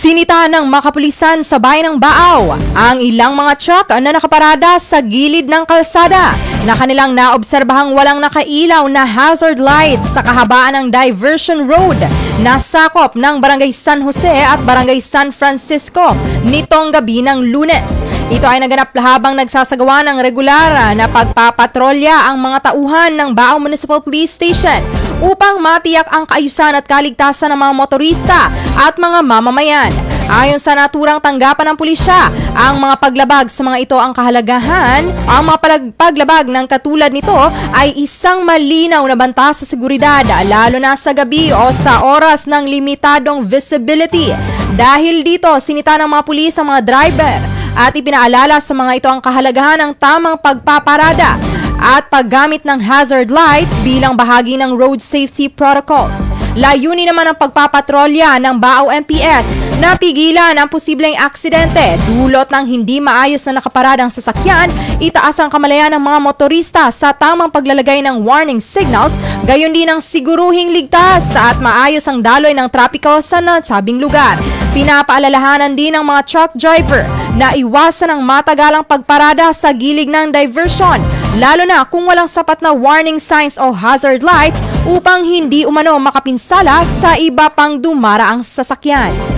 Isinita ng mga kapulisan sa bayan ng Baaw ang ilang mga truck na nakaparada sa gilid ng kalsada na kanilang naobserbahang walang nakailaw na hazard lights sa kahabaan ng diversion road na sakop ng Barangay San Jose at Barangay San Francisco nitong gabi ng Lunes. Ito ay naganap habang nagsasagawa ng regular na pagpapatrolya ang mga tauhan ng Baaw Municipal Police Station upang matiyak ang kaayusan at kaligtasan ng mga motorista at mga mamamayan. Ayon sa naturang tanggapan ng pulisya, ang mga paglabag sa mga ito ang kahalagahan. Ang mga paglabag ng katulad nito ay isang malinaw na banta sa seguridad, lalo na sa gabi o sa oras ng limitadong visibility. Dahil dito, sinita ng mga pulis ang mga driver at ipinaalala sa mga ito ang kahalagahan ng tamang pagpaparada at paggamit ng hazard lights bilang bahagi ng road safety protocols. Layunin naman ang pagpapatrolya ng Baaw MPS na pigilan ang posibleng aksidente dulot ng hindi maayos na nakaparadang sasakyan, itaas ang kamalayan ng mga motorista sa tamang paglalagay ng warning signals, gayon din ang siguruhing ligtas at maayos ang daloy ng trapiko sa nasabing lugar. Pinapaalalahanan din ng mga truck driver na iwasan ang matagalang pagparada sa gilid ng diversion, lalo na kung walang sapat na warning signs o hazard lights upang hindi umano makapinsala sa iba pang dumaraang sasakyan.